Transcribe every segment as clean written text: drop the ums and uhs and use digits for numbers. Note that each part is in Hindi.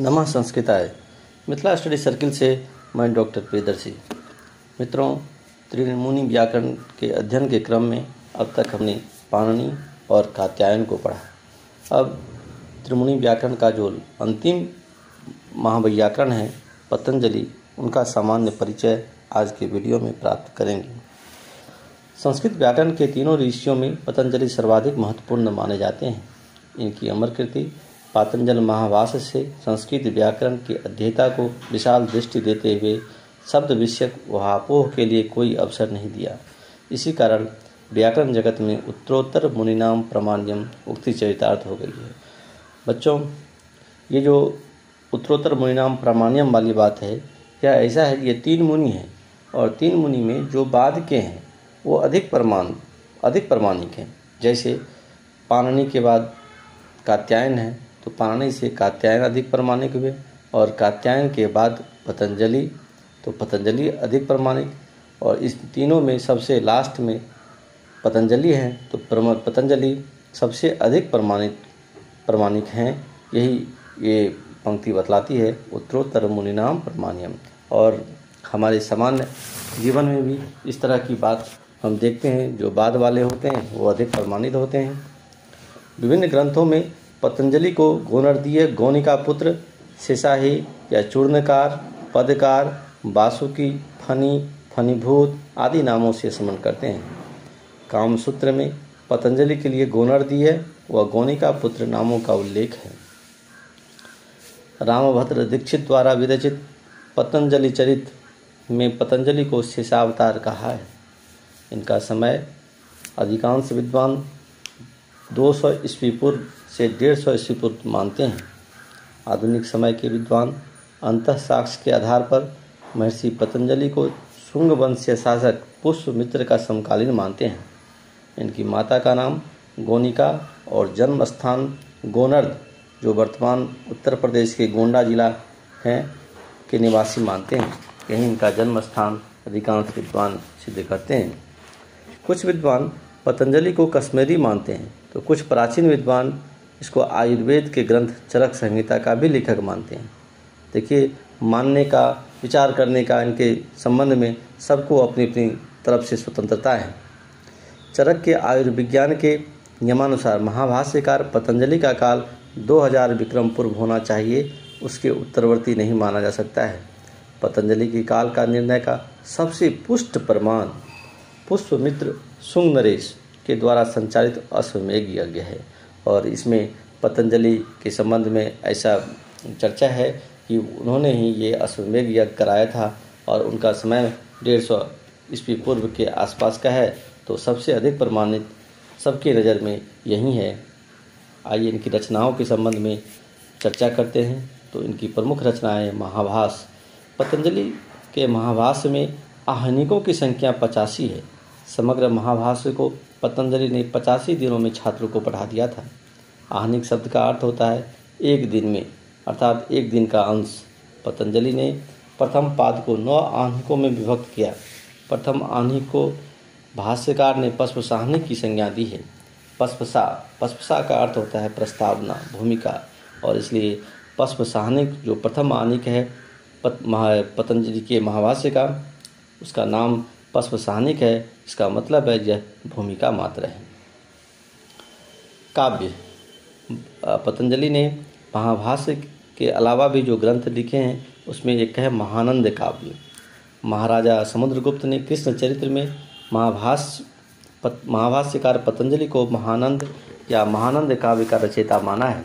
नमः संस्कृताय। मिथिला स्टडी सर्किल से मैं डॉक्टर प्रियदर्शी। मित्रों, त्रिमुनि व्याकरण के अध्ययन के क्रम में अब तक हमने पाणिनि और कात्यायन को पढ़ा। अब त्रिमुनि व्याकरण का जो अंतिम महाव्याकरण है पतंजलि, उनका सामान्य परिचय आज के वीडियो में प्राप्त करेंगे। संस्कृत व्याकरण के तीनों ऋषियों में पतंजलि सर्वाधिक महत्वपूर्ण माने जाते हैं। इनकी अमर कृति पातंजल महाभाष्य से संस्कृत व्याकरण के अध्येता को विशाल दृष्टि देते हुए शब्द विषयक ऊहापोह के लिए कोई अवसर नहीं दिया। इसी कारण व्याकरण जगत में उत्तरोत्तर मुनिनाम प्रामाण्यम उक्ति चरितार्थ हो गई है। बच्चों, ये जो उत्तरोत्तर मुनिनाम प्रामाण्यम वाली बात है, यह ऐसा है, ये तीन मुनि हैं और तीन मुनि में जो बाद के हैं वो अधिक प्रमाणिक हैं। जैसे पाणिनि के बाद कात्यायन है, तो पाणिनि से कात्यायन अधिक प्रमाणिक हुए, और कात्यायन के बाद पतंजलि, तो पतंजलि अधिक प्रमाणिक, और इस तीनों में सबसे लास्ट में पतंजलि हैं, तो पतंजलि सबसे अधिक प्रमाणिक हैं। यही ये पंक्ति बतलाती है उत्तरोत्तर मुनिनाम प्रामाण्यम। और हमारे सामान्य जीवन में भी इस तरह की बात हम देखते हैं, जो बाद वाले होते हैं वो अधिक प्रमाणित होते हैं। विभिन्न ग्रंथों में पतंजलि को गोनर्दीय, गौनिका पुत्र, शेषाही या चूर्णकार, पदकार, वासुकी, फनी, फनीभूत आदि नामों से स्मरण करते हैं। कामसूत्र में पतंजलि के लिए गोनर्दीय व गौनिका पुत्र नामों का उल्लेख है। रामभद्र दीक्षित द्वारा विरचित पतंजलि चरित में पतंजलि को शेषावतार कहा है। इनका समय अधिकांश विद्वान 200 ईस्वी पूर्व से 150 ईस्वी पूर्व मानते हैं। आधुनिक समय के विद्वान अंतःसाक्ष्य के आधार पर महर्षि पतंजलि को शुंग वंशीय शासक पुष्यमित्र का समकालीन मानते हैं। इनकी माता का नाम गोनिका और जन्म स्थान गोनर्द, जो वर्तमान उत्तर प्रदेश के गोंडा जिला हैं, के निवासी मानते हैं। यही इनका जन्म स्थान अधिकांश विद्वान सिद्ध करते हैं। कुछ विद्वान पतंजलि को कश्मीरी मानते हैं, तो कुछ प्राचीन विद्वान इसको आयुर्वेद के ग्रंथ चरक संहिता का भी लेखक मानते हैं। देखिए, मानने का, विचार करने का इनके संबंध में सबको अपनी अपनी तरफ से स्वतंत्रता है। चरक के आयुर्विज्ञान के नियमानुसार महाभाष्यकार पतंजलि का काल 2000 विक्रम पूर्व होना चाहिए, उसके उत्तरवर्ती नहीं माना जा सकता है। पतंजलि की काल का निर्णय का सबसे पुष्ट प्रमाण पुष्यमित्र शुंग नरेश के द्वारा संचालित अश्वमेध यज्ञ है, और इसमें पतंजलि के संबंध में ऐसा चर्चा है कि उन्होंने ही ये अश्वमेध यज्ञ कराया था, और उनका समय 150 ईस्वी पूर्व के आसपास का है, तो सबसे अधिक प्रमाणित सबकी नज़र में यही है। आइए इनकी रचनाओं के संबंध में चर्चा करते हैं। तो इनकी प्रमुख रचनाएं महाभाष्य। पतंजलि के महाभाष्य में आहनिकों की संख्या 85 है। समग्र महाभाष्य को पतंजलि ने 85 दिनों में छात्रों को पढ़ा दिया था। आहनिक शब्द का अर्थ होता है एक दिन में, अर्थात एक दिन का अंश। पतंजलि ने प्रथम पाद को 9 आहनिकों में विभक्त किया। प्रथम आहनिक को भाष्यकार ने पस्पसाहनिक की संज्ञा दी है। पस्पसा का अर्थ होता है प्रस्तावना, भूमिका, और इसलिए पस्पसाहनिक जो प्रथम आहनिक है पतंजलि के महाभाष्य का, उसका नाम पस्पसाहनिक है। इसका मतलब है यह भूमिका मात्र है। काव्य। पतंजलि ने महाभाष्य के अलावा भी जो ग्रंथ लिखे हैं उसमें एक है महानंद काव्य। महाराजा समुद्रगुप्त ने कृष्ण चरित्र में महाभाष्यकार पतंजलि को महानंद या महानंद काव्य का रचयिता माना है।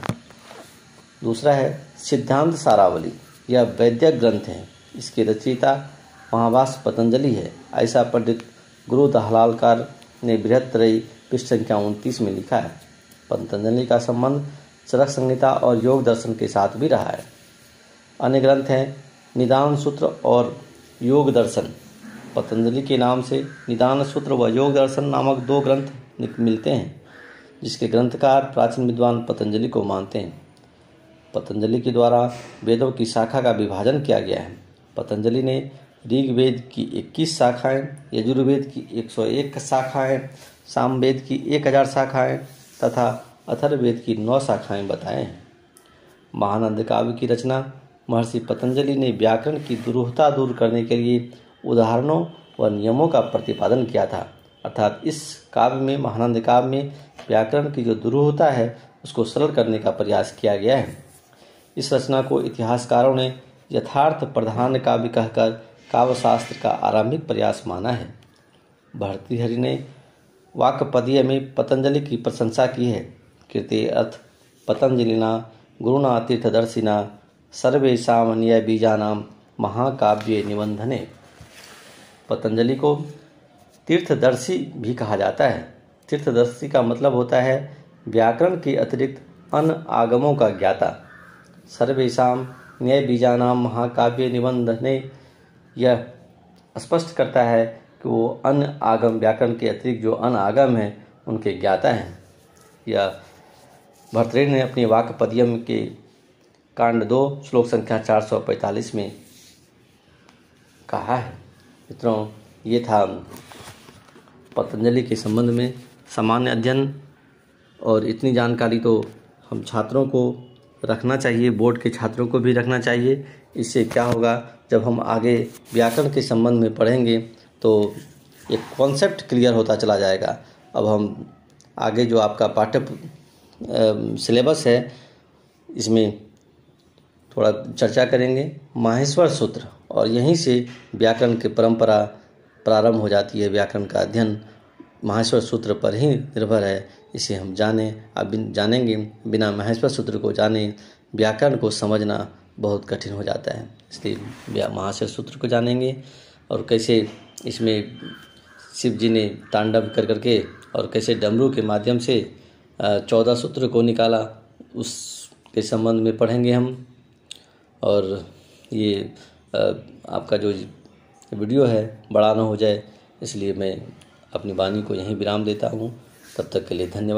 दूसरा है सिद्धांत सारावली। यह वैद्यक ग्रंथ है। इसके रचयिता महाभाष्य पतंजलि है, ऐसा पंडित गुरु दहलालकार ने बृहत्त्रयी पृष्ठ संख्या 29 में लिखा है। पतंजलि का संबंध चरक संहिता और योग दर्शन के साथ भी रहा है। अन्य ग्रंथ हैं निदान सूत्र और योग दर्शन। पतंजलि के नाम से निदान सूत्र व योग दर्शन नामक 2 ग्रंथ मिलते हैं, जिसके ग्रंथकार प्राचीन विद्वान पतंजलि को मानते हैं। पतंजलि के द्वारा वेदों की शाखा का विभाजन किया गया है। पतंजलि ने ऋग्वेद की 21 शाखाएं, यजुर्वेद की 101 शाखाएं, सामवेद की 1000 शाखाएं तथा अथर्ववेद की 9 शाखाएं बताए हैं। महानंद काव्य की रचना महर्षि पतंजलि ने व्याकरण की दुरूहता दूर करने के लिए उदाहरणों व नियमों का प्रतिपादन किया था। अर्थात इस काव्य में, महानंद काव्य में, व्याकरण की जो दुरूहता है उसको सरल करने का प्रयास किया गया है। इस रचना को इतिहासकारों ने यथार्थ प्रधान काव्य कहकर काव्यशास्त्र का आरंभिक प्रयास माना है। भर्तृहरि ने वाक्पदीय में पतंजलि की प्रशंसा की है। कृते अर्थ पतंजलिना गुरुणा तीर्थदर्शिना सर्वेषां न्याय बीजानां महाकाव्ये निबंधने। पतंजलि को तीर्थदर्शी भी कहा जाता है। तीर्थदर्शी का मतलब होता है व्याकरण के अतिरिक्त अन्य आगमों का ज्ञाता। सर्वेषां न्याय बीजानां महाकाव्य निबंधने, यह स्पष्ट करता है कि वो अन्य आगम, व्याकरण के अतिरिक्त जो अन्य आगम हैं उनके ज्ञाता हैं। यह भर्तृहरि ने अपनी वाक्पदीयम के कांड 2 श्लोक संख्या 445 में कहा है। मित्रों, ये था पतंजलि के संबंध में सामान्य अध्ययन, और इतनी जानकारी तो हम छात्रों को रखना चाहिए, बोर्ड के छात्रों को भी रखना चाहिए। इससे क्या होगा, जब हम आगे व्याकरण के संबंध में पढ़ेंगे तो एक कॉन्सेप्ट क्लियर होता चला जाएगा। अब हम आगे जो आपका पाठ्य सिलेबस है इसमें थोड़ा चर्चा करेंगे माहेश्वर सूत्र, और यहीं से व्याकरण की परंपरा प्रारंभ हो जाती है। व्याकरण का अध्ययन माहेश्वर सूत्र पर ही निर्भर है। इसे हम जानेंगे, बिना माहेश्वर सूत्र को जाने व्याकरण को समझना बहुत कठिन हो जाता है। इसलिए माहेश्वर सूत्र को जानेंगे और कैसे इसमें शिव जी ने तांडव कर करके और कैसे डमरू के माध्यम से 14 सूत्र को निकाला, उसके संबंध में पढ़ेंगे हम। और ये आपका जो वीडियो है बड़ा ना हो जाए, इसलिए मैं अपनी वाणी को यहीं विराम देता हूँ। तब तक के लिए धन्यवाद।